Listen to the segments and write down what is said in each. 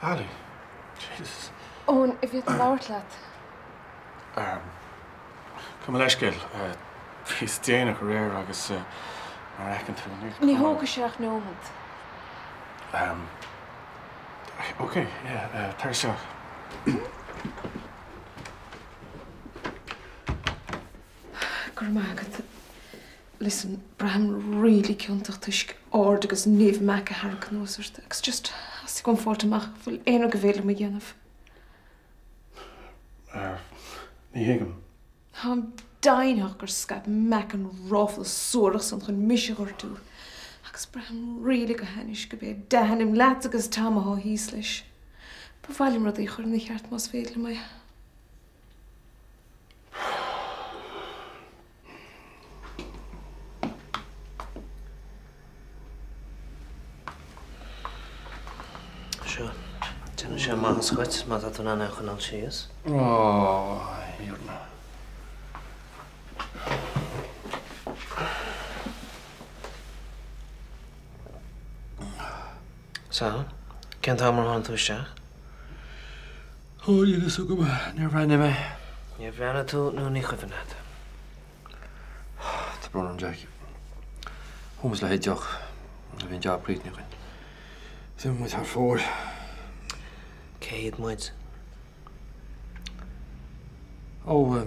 Ali. Jesus. Owen, if you'd lord lad. Come leis gil. Fís déanach réir agus mar ecin tú ní hóga seach nómant. Okay, yeah, tar seach. Gurmagad. Listen, Bram really ciúntach tuisc ord agus níomh meach a haar cnósart. Agus just as go fáilte amach bfuil éon go bhéile me dhéanamh. Ní hiigem. Tá dainach gur scap meach an ráfal sórach san chun miseach tú. Agus Bram really go hanis go bé dahanim leat agus tamá hís leis. Bhailim rud í chur na cheart más féile mai. Sure. Didn't show my squats, my dad and I know she is. Oh, you're not. So, can't have more on to share. Oh, you just look at me. Never ran me. You've ran it to no nicht even that. The problem, Jack. Hoe was het joch? Ik ben job breed niet. Ze moet haar voor. Kate moet. Oh,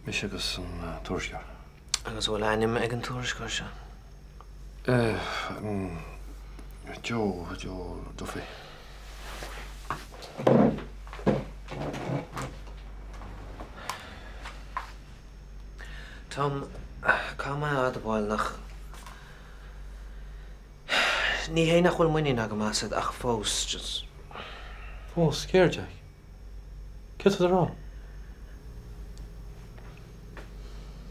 misschien is een toersjaar. En zo alleen in mijn toersjaar. Joe, Duffy. Tom, kom maar uit de boel nog. Niet heen naar gewoon money naar gemaakt het ach foos just. Oh, scared Jack. Get to the wrong.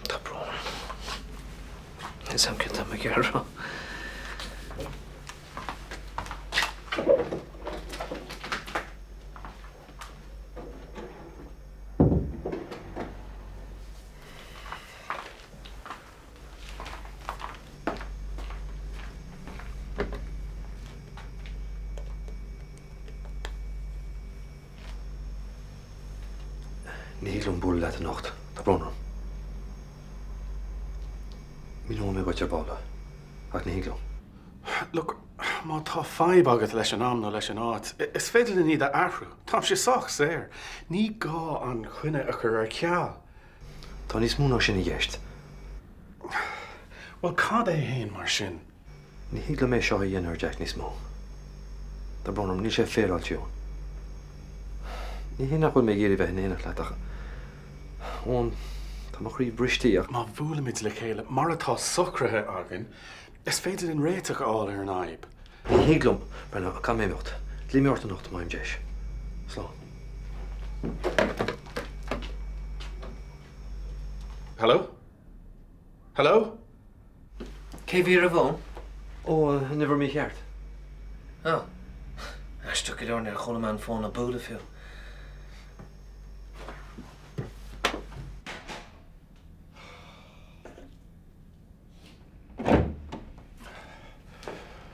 Dat bro. Is hem kind aan mijn kerel. Niet een boel laten nacht. Dat bronnen. Mijn oom heeft je ballen. Had niet heel. Look, má tá five agad leis an am nó leis an áit. Is féidir le ní a ahrú. Tá sé soch séir. Ní gá an chuine a chur ar ceall. Tá níos mú sin gheist. Well, cad é héin mar sin. Ní hígla mé seo dhéanaar Jack níos mó. Tá brom ní sé féráiltíú. Ní hé nach chuil mé géirí bheith éanaach leach. Ón tá mar chuí bristeíach. Má bhualamid le chéile mar atá socrathe agan, is féidir an réiteach áil ar an aib. Ní híglum, Brenna, a kam méocht. Lí mé orta nacht maim deis. Slá. Hello? Hello? Cé bhí a bhón? Oh, never mé cheart. Oh. Hij stuk het door naar gewoon man van een bodefil.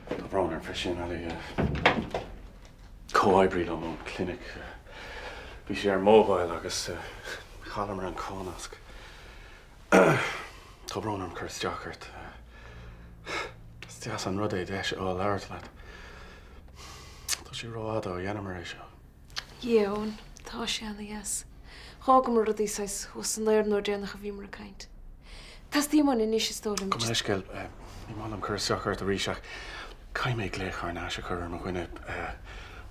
The Broner fishing alley co-hybrid on one clinic. We share mobile agus Column and Conask. The Broner Curse Jockert. Stias an rudé deis all art lad. Tá rád ó dhéanamar é seo. Ion, tá sé anna yes. Chága mar rudí sais hos an léir nó déanach a bhí mar a caint. Tás tí man in is stólam. Come leis gil, ní málam chur seachart a ríseach. Cai méid léchar ná se chur mar chuine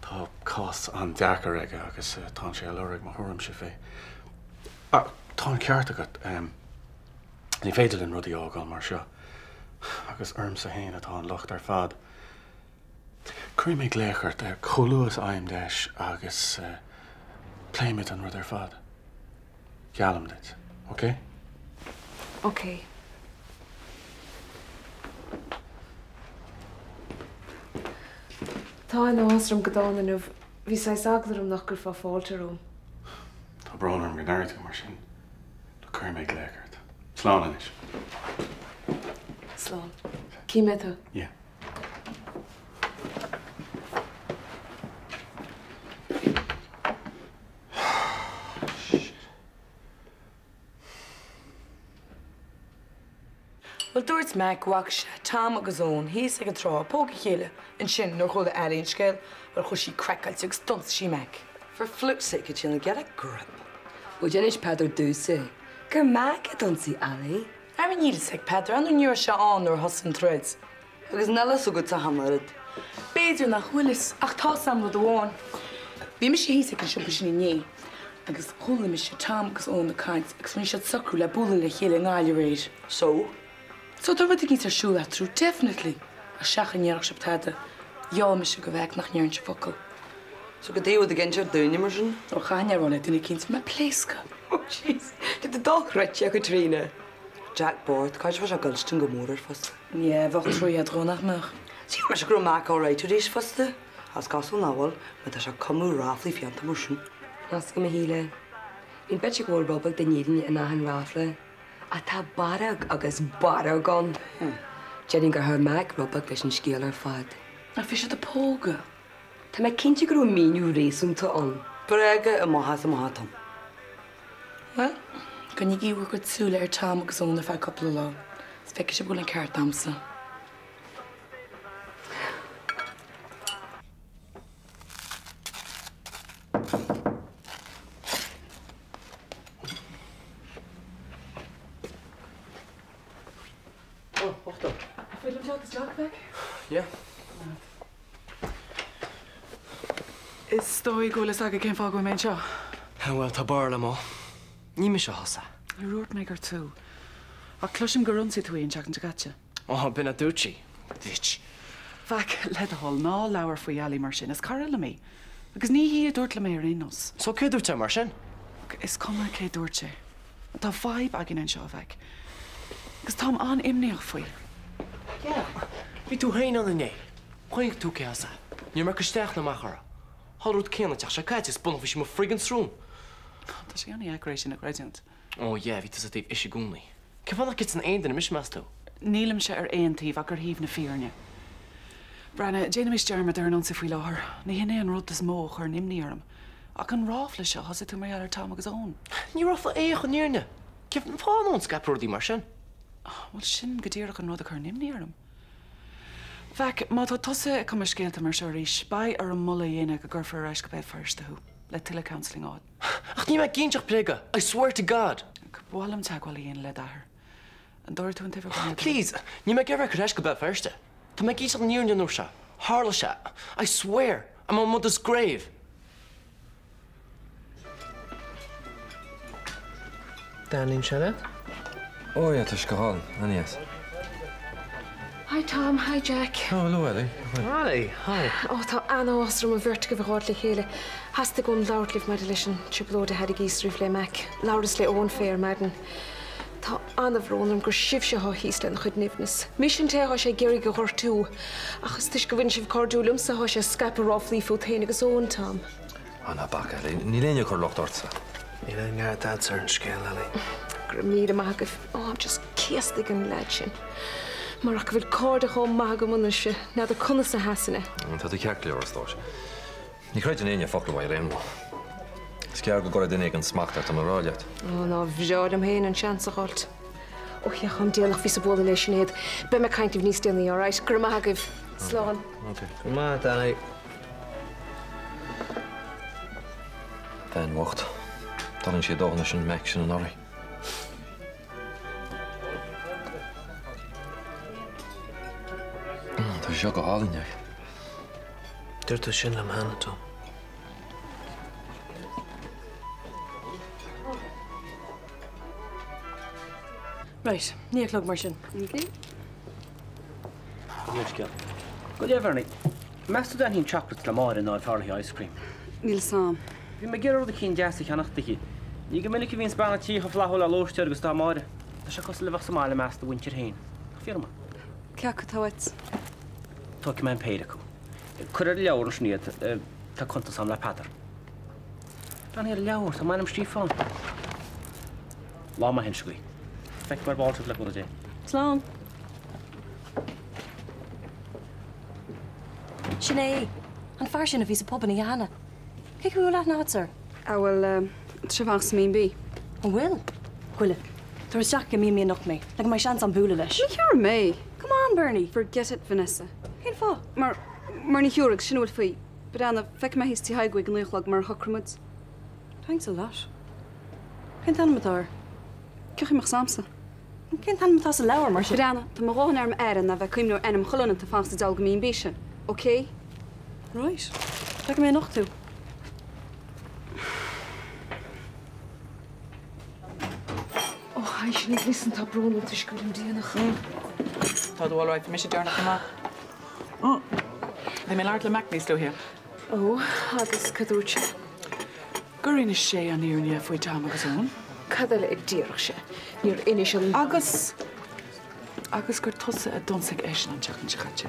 tá cás an deachar aige agus tá sé leirigh mar thuram se fé. Tá an ceart agat ní féidir an rudí ágáil mar seo. Agus orm sa héin atá an lucht ar fad. Cruí méid léchart choúas aim deis agus pléimiid an rud ar fad. Gealam dit, oké? Oké. Tá an ásram godáin anmh bhí sais aglarm nach gur fá fáiltearúm. Tá bránarm go neirtú mar sin. Le cur méid léchart. Slán inis. Slán. Cí me tú? Yeah. dúirt me gohaach Tom agus ón, híos ag an trá póga chéile an sin nó chuil aíonn scéil ar chu sí creicail agus dons sí me. For flip's sake, it's gonna get a grip. Would you nicht Pedro do say? Gur mag don't see Ali. Ar an níl ag Pedro an nuair se an ar hosan threads. Agus nella so good to hammered. Beidir nach chuilis ach tá sam le bháin. Bhí me sé híos ag an siúpa sin ní. Agus thula me sé Tom agus ón na caiint agus mí sé sacrú le bula le chéile ngáile réir. So? So dar bud ginn ar siúla trú definitely a seachan nearach se btada. Ja me se go bheith nach nearn se focail. So go dé with the gentle down immersion? O chainarrána duna cinint me pléisca. Oh jeez. Get the dog right, Katrina. Jack board, caiis fa se gulstin go mór fast. Ní, bhach trúi a drónach meach. Sí mar se gro mac all right rééis faste. Has gasol nawal, met se comú rafli fianta marsin. Nas go híle. Bhín bet se ggóir bobbal den nían in an rafle. A tá barag agus barag gan. Jenny gur her meag robbag leis an scéal ar fad. A fi se de póga. Tá me cinnte gur míú réúmta an. Brege a mahas a mahatam. Well, gan ní gíhar go súla ar Tom agus ónna fe coppla lá. S feice se bhfuil an ceart amsa. Oh, wacht op. Wil je hem zo weg? Ja. Is dói golas aga cén fá go mé seo? Well, tá bar le má. Ní me se hosa. I ruirt mé gur tú. A cluisim go runsaí tú on teach an gaite. Ó, bin a dúirtí. Ditch. Feic le a hol ná leabhar faoi ealaí mar sin, is cara le mí. Agus ní hí a dúirt le mé ar aonos. So cé dúirte mar sin? Is cuma cé dúirt sé. Tá bhaib agin an seo bheith. Agus tám an imneoch faoi. Ja. Bhí tú hain an inné. Chuig tú ceasa. Ní mar gosteach na machara. Hallrút céanna teach se caiite is bunach bhí sé mo frigan srún. Tá sé anna agrééis sin a gréideant. Ó, yeah, bhí tas a tíh isi gúnaí. Ce bhannach git an aon den mis meas tú? Nílam se ar aontaíh a gur híomh na fíorne. Brenna, déana mis dearmad ar an sa faoi láthair. Ní hinné an rud is mó chu nimníarm. Ach an ráfla seo has tú mar ar Tom agus ón. Ní ráfla é chu níirne. Ceap an fáin scapúirí mar sin. Bhil sin go dtíach an rud a chu nimníarm. Feic, má tá tosa cum mar scéalta mar seo ríis, ba ar an mula dhéana go gur fear eis go bheith firstú, le tuile counselling ád. Ach ní me cínteach pléga. I swear to God. Bhálam te bhil dhéana le dahar. An dóir tú an tibh go. Please, ní me gibhar chu eis go bheith firste. Tá me gís an níirne nó se. Hála se. I swear. I'm on mother's grave. Danin Shannon? Oh, ja, tá go háin, anías. Hi Tom, hi Jack. Oh, hello, Ellie. Hi, hi. Oh, tá anna osram a vertig of hard le chéile. Hasta gom laurtlif me leis an triplóda head gísrí le meic. Lauras le ón fér maden. Tá anna bhrónam gur sibh se hís le chud nifnas. Mission te há sé géirí go chortú. Achas tuis go bhain sibh cardúlam sa há sé scaip ráflí fú théine agus ón Tom. Anna bach, Ellie. Ní léine chu locht orsa. Ní le ngá dad ar an scéal, Ellie. Gur míad amagah. Oh, I'm just céastig an leid sin. Mar ach bhfuil card a chom maga muna se, na a conna sa hasanna. Tá tú ceach leor stáis. Ní chréid an éine focail bhaid réimú. Scear go gora duine an smachtar am ráileat. Oh, ná bhseáid am héin an seans a gáilt. Oh, ja, chum déalach fí sa bóla leis sin éad. Be me caintimh níos déanaí, all right? Gur magah sláán. Okay. Come on, Danny. Féin wacht. Talinn sé dóna sin meic sin an orí. Tá seo go hálainneach. Dúir tú sin am hána tú. Right, ní clog mar sin. Níos ceal. Go levernig. Meú den hín chocolate le máir in áid farthaí ice cream. Níl sam. Bhí me ggéir a cín deasa cheannachtaí. Ní go minic bhín spanna tí a flathil a lóisteir agus tá máire. Tá se cos le bhah somála meas do winter hain. Firma. Ceach go táhaid. Tá go me péide acu. Chur ar leabhar an sníad tá conta sam le Peter. Tá ar leabhar tá mainam stí fáin. Lá má hen scuí. Feic mar báilteach le go dé. Slán. Sinné, an fear sin a bhí sa pob na dhéana. Cé go bhfuil leat náid, sir? A bhfuil se bhach sa mín bí. An bhfuil? Chuile. There's Jack and me knocked me. Like my chance on Boolalish. You're me. Come on, Bernie. Forget it, Vanessa. Geen fa. Maar niet Hurek, she know fi. But Anna, fek me his tea high gwig and like mar huckramut. Thanks a lot. Geen tan met haar. Krijg je mag samsa. Geen tan met as a lauwer, maar But Anna, the maroon arm airen na we kwam no enem chullen te vast het algemeen beetje. Okay? Right. Trek me nog toe. Oh, hij is niet listen to Bruno te schudden die nog. Tá all right, mis sé dearnach má. Bhí mé leart le Macnís do here. Oh, agus cadúte. Gurín is sé an íorne faoi tam agus ón. Cadal ag díirech sé. Níor initial. Agus gur tosa a donsaigh éis an teachan se chatte.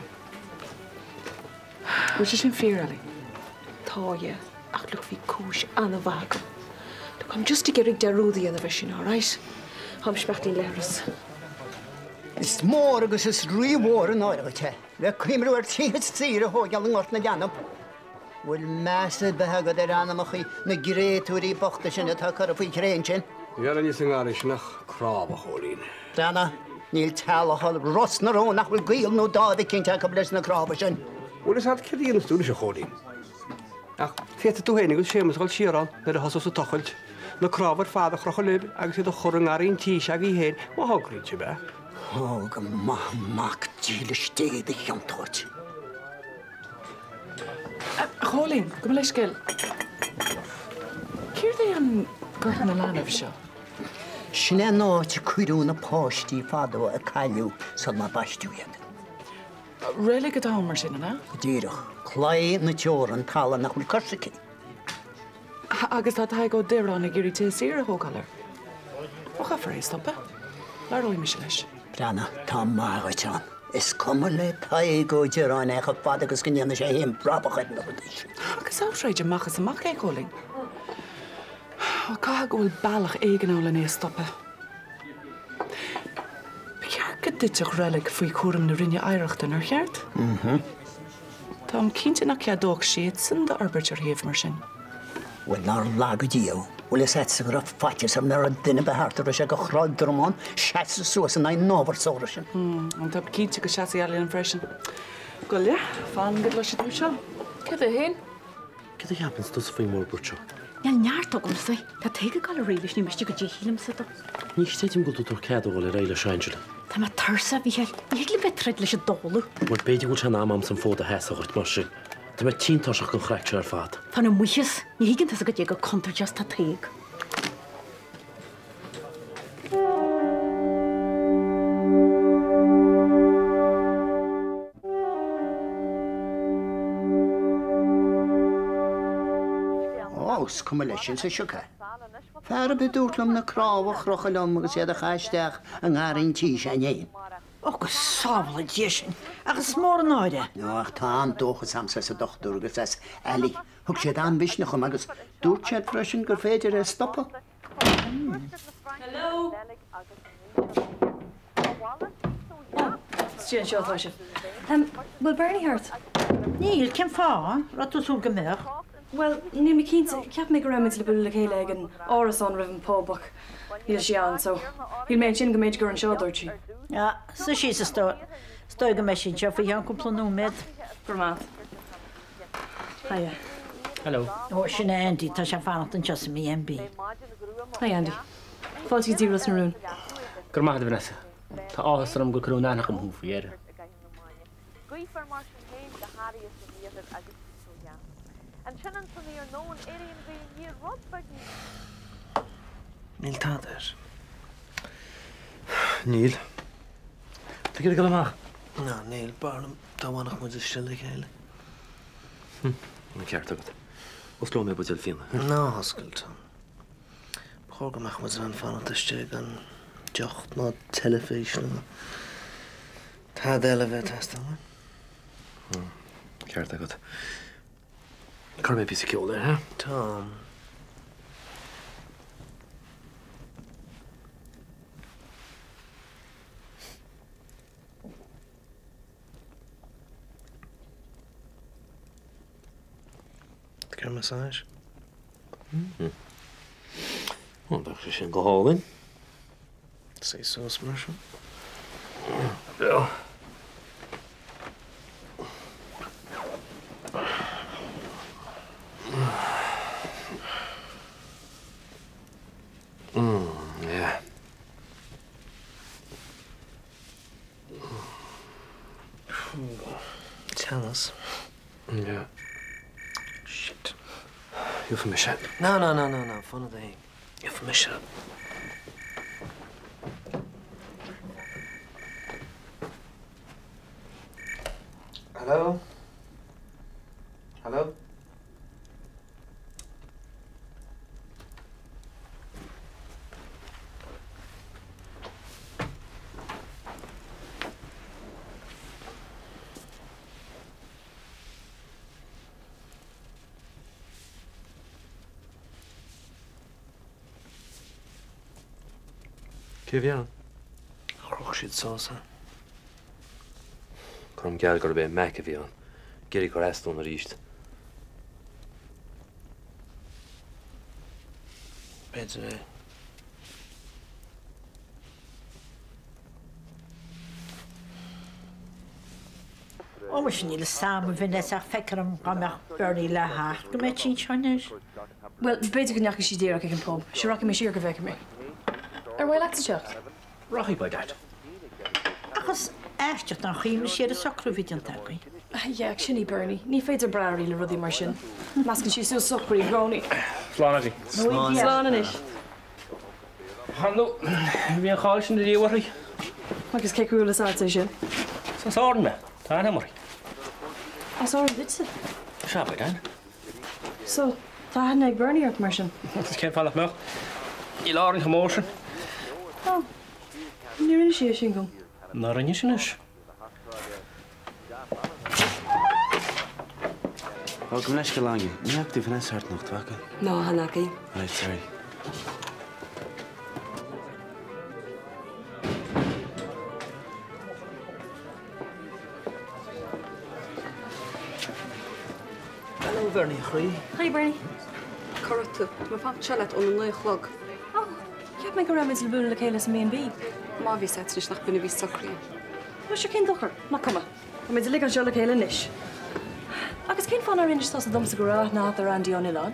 Bhil sé sin fear ali. Tá je. Ach look fi cúis anna bhagam. Look, I'm just to get rig derúdi an a bhesin, all right? Ham specht in leras. Is mór agus is ríomhór an áirigte. Le cuimrú ar tíad tíre hógeal an ort na deanam. Bhfuil measa behagad ar anamachí na gréitúirí bochta sin atá cara faoi chréin sin. Iar an is an áris nach cráb a chólín. Dana, níl talachol ros na ró nach bhfuil gael nó dáda cinnte go bleis na crába sin. Bhfuil is had cedíon stúris a chólín. Ach, féta tú hénig gus sémas gáil siarán ar a hasas a tochailt. Na crábar fáda chrocha lib agus iad a chorang arín tíise ag í héin má hagríd se be. Oh, go maach díle stéad a cheantóid. Cholín, go leis skill. Cír é an gurthan na lánamh seo? Sinna náte cuiú na páistí fadó a caiú san na baistúiad. Réala go dámar sin na? Díirech, chláí na teoran tala nach bhfuil corsací. Agus tá go deirán na gurí té sír a hógalar. Ocha for é stoppa? Leróí me se leis. Brana, tá mágateán. Is cumar le taí go dearán eich a fad agus gníanana sé hén brabachaid na bhdíis. Agus áráid amachchas amach é cholín. Cá go bhfuil bailach éigenála é stoppa. Bear go duiteach réalaigh faoi cuaram na rinne éireachta ar cheart? Tá cinnte nach ceadóg siad san de arbeit ar héamh mar sin. Bhfuil ná lágadío. Bhfuil is etsa go raibh faite am nar a duine behartar se go chráid dromán, seasa suas an ein nóbhar sóra sin. An tá cinnte go seasaí eala an freisin. Go le, fan go leis tú seo. Cad a hén? Cad a cheapans dus faoi mór búrteo. Neal neart agam sa. Tá teige gal a réiles ní meiste go dé hílam sa do. Ní stéitim go tú cead bhil réile seinsile. Tá má tarsa bhí heil. Ní le betreid leis a dóla. Bhil beidir bhil se námam san fód a heasa chuit mar sin. Tá me tíntáiseach an chreicte ar fad. Tá na muchas, ní higann tá go dé go contar just tá teig. Ós cum lei sin sa siúcha. Fear be dúirtlam na crábha chrochailm agus iad a chaisteach an gáirín tí sé néin. Agus sábla dé sin, agus mór an áide. No, ach tá an dóchas samsa sa dochtú agus as Ellie. Thug sé an bisnachum agus dúirt séad freisin gur féidir a stoppa. Hello. Stian seo fáise. Bhfuil Bernie hart? Níl cin fá, ratú sú go meach. Well, ní mi cínta ceap mé go raimid le buú le chéile ag an áras an rih an póbach. Níl sé an, so híl méid sin go méid gur an seo dúirtí. Ja, sa sí sa stoi go meis sin seo fao an cúplanú med. Formaat. Hiya. Hello. Ó sin Andy, tá sé fannacht an teasa mí MB. Hi Andy. Fáiltí díras na rún. Gur maithad Vanessa. Tá áhas am go crú nánach am húfa éire. Níl táidir. Níl. Tá gur go amach? Na, níl barnam dámhainach muid is still chéile. Na ceart agad. Os lo mé buil fianna. Ná, hascailt. Chógamach muid an fannaiste an deocht ná telefísin. Tá déile bheith testála. Ceart agad. Car mé písa ceola, ha? Tá. Gur massage? Ó, dag sé sin go hálinn. Say so, Smash. Yeah. Yeah. Tell us. Yeah. Shit. You for me, shit. No. Fun of the thing. You for me, shit. Hello? Hello? Kif jan? Roch siad sása. Chum geall gur bé meic a bhí an. Geirí gur eistún a ríist. Beidir é. Omas níl sam vinnes ach fekram gamach Bernie le hacht go met sin channes. Well, beidir gneach sí déach ag an pub. Se rock mé siar go bheice mé. Ar bhfuil leat seach? Rochi by dat. Achas eisteach nach chiimne siad a socrú vid an tagaí. Ag sinní Bernie, ní féidir braí le rudí mar sin. Mascan sí sú sochraí gróní. Slánaí. Slánan is. Hanú, bhí an cháil sin na díomhaí. Agus ceúla áte sin. San sádan me, tá na mar. As á bitse. Se by dan. So, tá hena ag Bernie ar mar sin. Is cén fallach meach. I lárin chamósin. Oh, ní rinne sé sin gom. Na rinne sin is. Wel, gwnes gylangi. Ni actif yn esart noch, twaca? No, hanaki. Right, sorry. Hello, Bernie, chrí. Hi, Bernie. Corratu, mae pap chalet o'n yn leichlog. Oh, ceap me go raid le búna le chéile sa mé bí. Ma fi set nes nach bynnu fi socri. Wa sé cén dochar, na cuma. A mé le an se le chéile níis. Agus cén fan ar inistá a dom sa gorá ná ar an díán ián?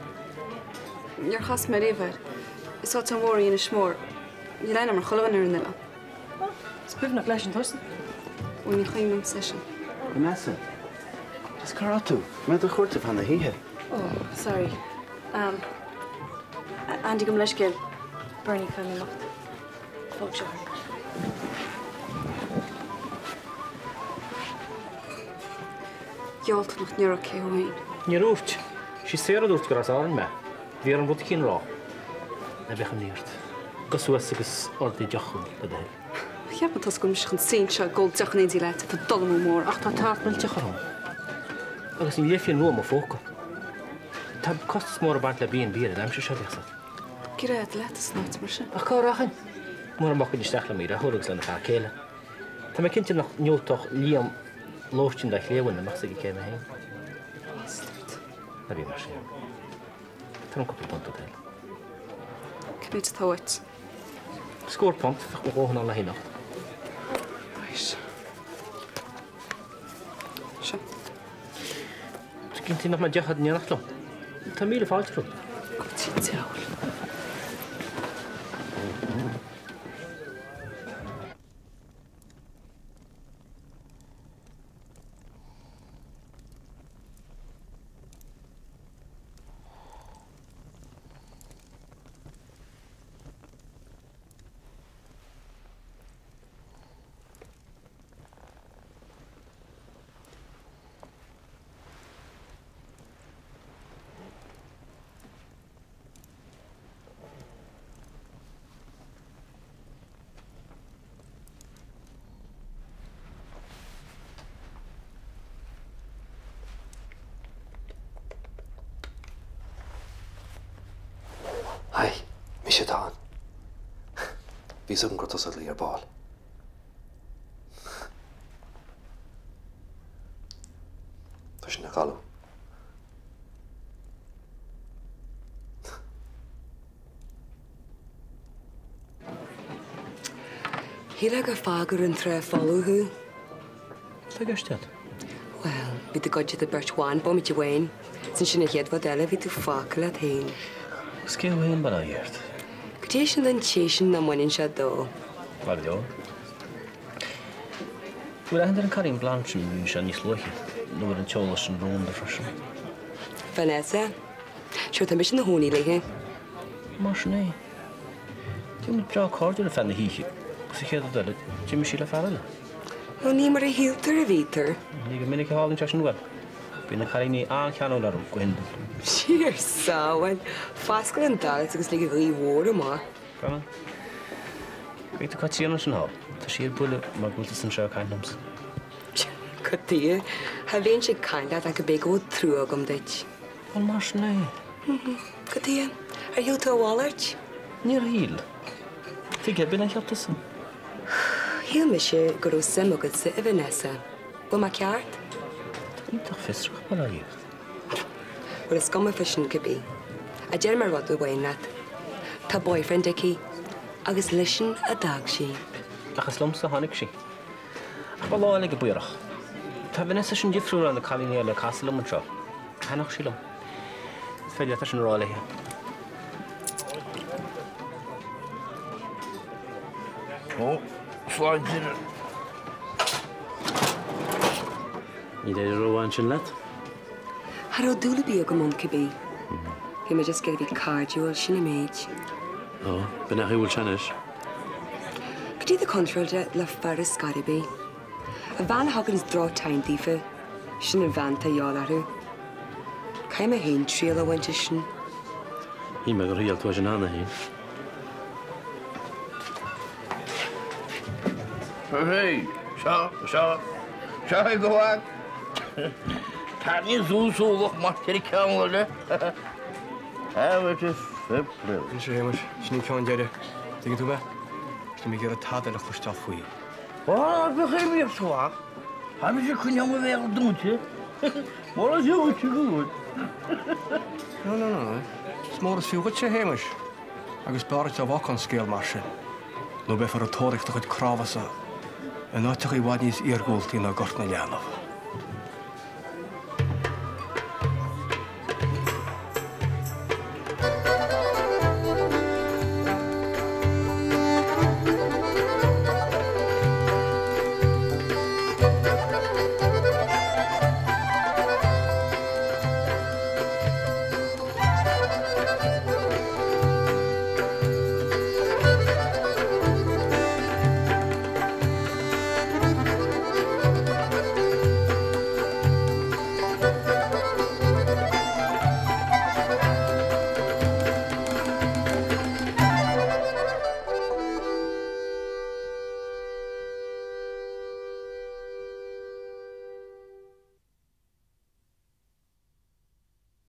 I'r chas me rifar. Is o tan wori yn y smór. Ni lein am ar cholwan ar yn ila. Sbif na gleis an tosan. Wy'n i chwym yn session. Vanessa. Is karatu. Met de chwrte van de hihe. Oh, sorry. Andy gom leis gil. Bernie fan mi macht. Fog se. Jalt nog nero ke hoin. Ní rúft. Sí séad úrt gur as áin me. Bhí an bud cín rá. Na bhecha níirt. Gosúas agus ordaí deochan le dheil. Ik heb het als kom misschien zien dat gold zeggen in die leid. Het dolle moor. Ach, tá tart mil teachar agus ní léfion nua a fóca. Tá costas mór a bant le bíon bíad, am se seosa. Gira het leid is nooit maar zo. Ach, cárachan. Mór amach in steach le míad a thugus le na cha céile. Tá me cinnte nach neútoch líam lóistin de chléhain amach sa céime hain. Na bhí mar sin. Tá an cúpla pont dheil. Cymryd tawet. Scór pont, fach go góhan an le hinacht. Oes. Sio. Gyn ti nach ma diachad ni anach lo. Ta míle fáilte ro. Ti tewl. Hai, mi sé dáin. Bhí some go tosad lí ar báil. Tá sin na galú. Híle gur fágur an tre fallúthú. Tá gaiistead? Well, bhí do goide a bertháin bomid i bhhain, san sinna chéadhad eile bhí tú fáca le hain. Gus cé bhhain ban áíart? Go dté sin den téisian na muinn se dó. Bhar dó. Bhfuil an carín blansin bhín se níos luiche, nuair an teolas an rón de freisin. Vanessa, seo tá mis na húnaí lethe. Mar sinné. Dú mu bra cordú le fenna híe, gus i chéad eile, dú mu sí le fearile. Ó ní mar a hiútar a bhítar. Ní go minic hálinn te an web. Bhí na caríní an ceanú lerm go hindal. Siar sáhain, fáscail an dalas agus le go bhí mhór má. Gana? Bhí tú catíana an há, tá siad bula mar gúlta san seo caiinams. Cotí, ha bhéon sé caiinlead a go bé go trú agam deit. An mar sinné. Cotí, ar hiúta bháirt? Ní a híl. Tí ge bin an cheaptasan. Híl me sé gur ó sim agad sa a Vanessa. Bu má ceart? Ítach fistrach bala ír. Bhfuil is goma fisin go bí. A déir mar rud bhhain leat. Tá boyfriend ici, agus lisin a dag sí. Achas lomsa tháinig sí. Ach ba láil go buireach. Tá Vanessa sin difriúr an na cailíní le casalum an seo. Canach sílam. Féidir tá sin rálathe. Ó, fáin sinna. Ní déidir róháin sin leat? Har ó dúla bí go mún cibí. Hí me just gairbh cardúil sinna méid. Ó, ben nach bhfuil seanis. Go dtí a contróilte le fearras scaribí. A bhean hagans drá tain dífa, sin an bheanta dheálarú. Caim a haon tríal a bhainte sin. Hí me gur rial tú an anna hí. Hei, seo go bhhaig. Tá ní zúsúlach mar tíir ceangaile. Habit is fipil. Ní sé héimeis, sní ceáin deire. Tuigh tú bheith? Sta mí gur a táda le chuiste faoi. Á, be chéimí suach. Ha mi sé chuneam a bhéh dúnte. Mar a siúte gúid. No. Smór is fiúgad sé héimeis. Agus barit a bhacan scéal mar sin. Nó be far a tóireachta chuid crábhasa. An áiteach í bhaid níos iargóiltaí na gort na leanamh.